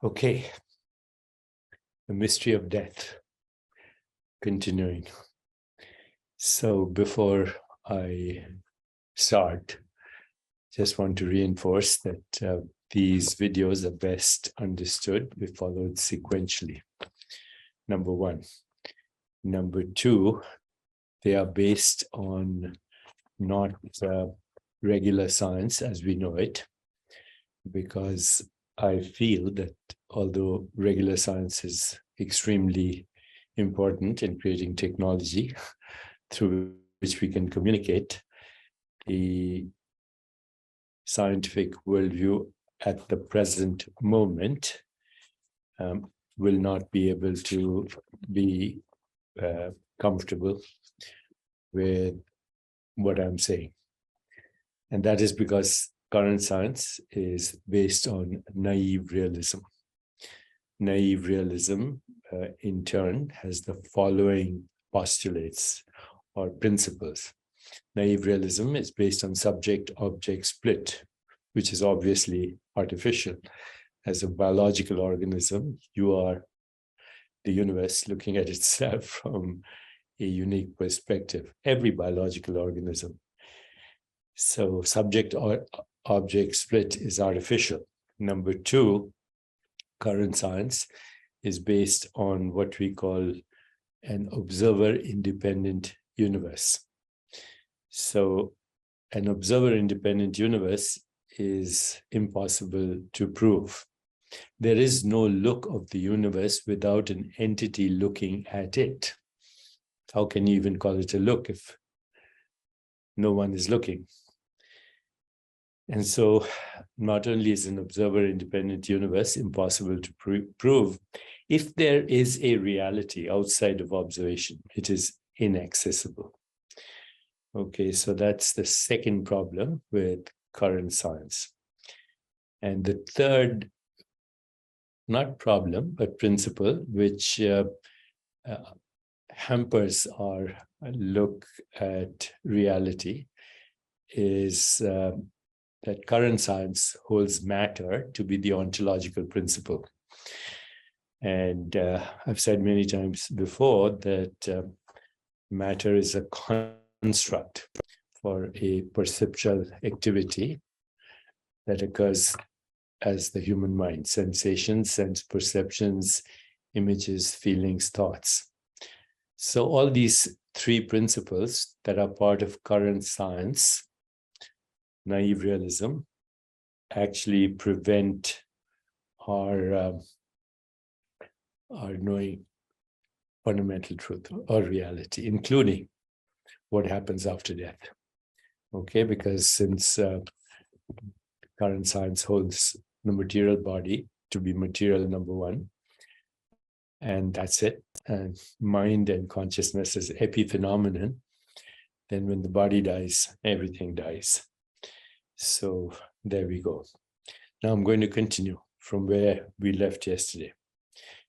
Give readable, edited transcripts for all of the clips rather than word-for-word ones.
Okay, the mystery of death, continuing. So before I start, just want to reinforce that these videos are best understood if followed sequentially. Number one. Number two, they are based on not regular science as we know it, because I feel that although regular science is extremely important in creating technology through which we can communicate, the scientific worldview at the present moment will not be able to be comfortable with what I'm saying. And that is because current science is based on naive realism. Naive realism, in turn, has the following postulates or principles. Naive realism is based on subject-object split, which is obviously artificial. As a biological organism, you are the universe looking at itself from a unique perspective. Every biological organism. So subject or object split is artificial. Number two, current science is based on what we call an observer-independent universe. So an observer-independent universe is impossible to prove. There is no look of the universe without an entity looking at it. How can you even call it a look if no one is looking? And so not only is an observer-independent universe impossible to prove, if there is a reality outside of observation, it is inaccessible. Okay, so that's the second problem with current science. And the third, not problem, but principle, which hampers our look at reality, is that current science holds matter to be the ontological principle. And I've said many times before that matter is a construct for a perceptual activity that occurs as the human mind: sensations, sense perceptions, images, feelings, thoughts. So all these three principles that are part of current science, naive realism, actually prevent our knowing fundamental truth or reality, including what happens after death. Okay, because since current science holds the material body to be material, number one, and that's it, and mind and consciousness is epiphenomenon, then when the body dies, everything dies. So there we go. Now I'm going to continue from where we left yesterday.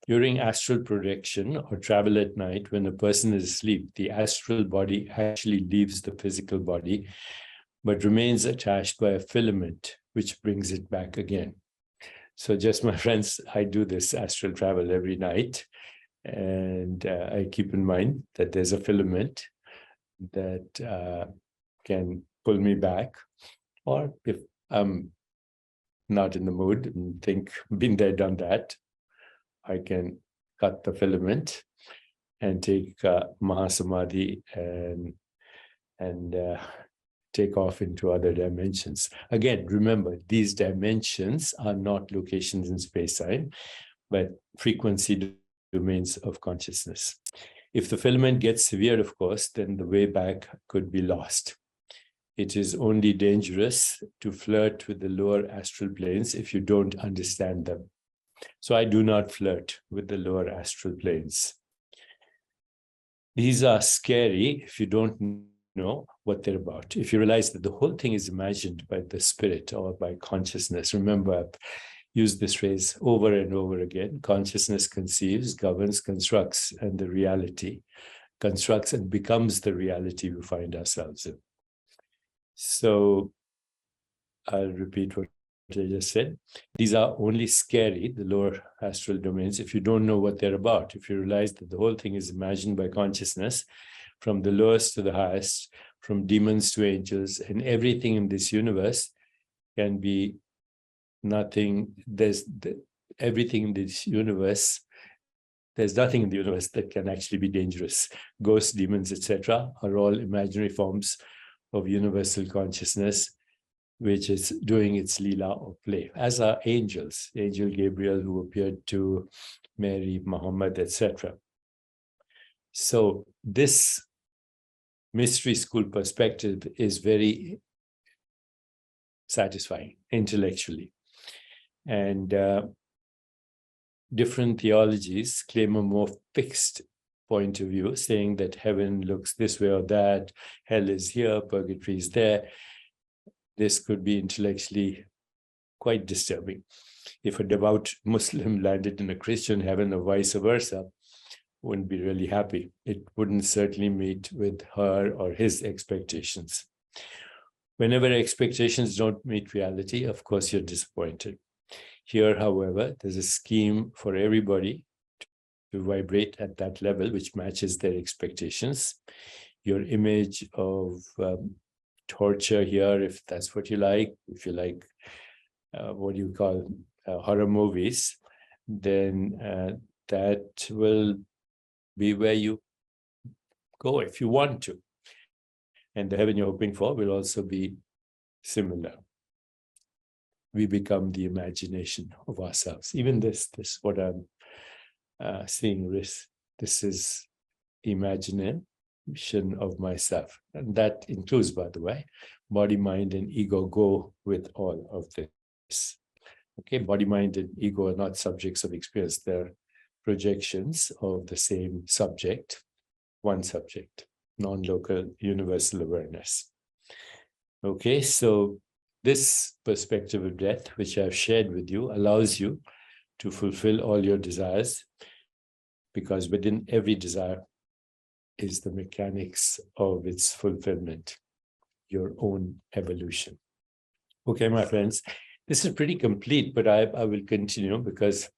During astral projection or travel at night, when a person is asleep, the astral body actually leaves the physical body, but remains attached by a filament, which brings it back again. So just my friends, I do this astral travel every night, and I keep in mind that there's a filament that can pull me back, or if I'm not in the mood and think, been there, done that, I can cut the filament and take Mahasamadhi and take off into other dimensions. Again, remember, these dimensions are not locations in space-time, but frequency domains of consciousness. If the filament gets severe, of course, then the way back could be lost. It is only dangerous to flirt with the lower astral planes if you don't understand them. So I do not flirt with the lower astral planes. These are scary if you don't know what they're about. If you realize that the whole thing is imagined by the spirit or by consciousness. Remember, I've used this phrase over and over again. Consciousness conceives, governs, constructs, and the reality constructs and becomes the reality we find ourselves in. So I'll repeat what I just said. These are only scary, the lower astral domains, if you don't know what they're about. If you realize that the whole thing is imagined by consciousness, from the lowest to the highest, from demons to angels, and everything in this universe can be nothing. Everything in this universe, there's nothing in the universe that can actually be dangerous. Ghosts, demons, etc., are all imaginary forms of universal consciousness, which is doing its lila or play, as are angels, Angel Gabriel, who appeared to Mary, Muhammad, etc. So this mystery school perspective is very satisfying intellectually. And different theologies claim a more fixed point of view, saying that heaven looks this way or that, hell is here, purgatory is there. This could be intellectually quite disturbing. If a devout Muslim landed in a Christian heaven or vice versa, wouldn't be really happy. It wouldn't certainly meet with her or his expectations. Whenever expectations don't meet reality, of course, you're disappointed. Here, however, there's a scheme for everybody to vibrate at that level, which matches their expectations. Your image of torture here, if that's what you like, if you like what you call horror movies, then that will be where you go if you want to. And the heaven you're hoping for will also be similar. We become the imagination of ourselves. Even this what I'm seeing, this is imagination of myself. And that includes, by the way, body, mind, and ego go with all of this. Okay, body, mind, and ego are not subjects of experience. They're projections of the same subject, one subject, non-local universal awareness. Okay, so this perspective of death, which I've shared with you, allows you to fulfill all your desires, because within every desire is the mechanics of its fulfillment, your own evolution. Okay, my friends, this is pretty complete, but I will continue because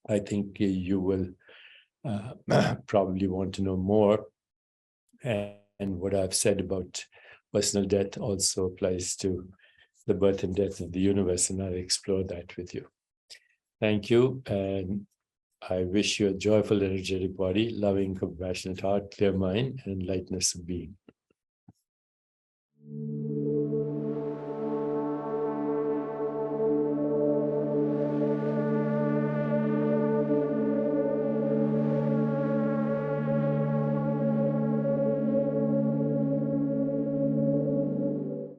I think you will probably want to know more. And what I've said about personal death also applies to the birth and death of the universe, and I'll explore that with you. Thank you, and I wish you a joyful, energetic body, loving, compassionate heart, clear mind, and lightness of being.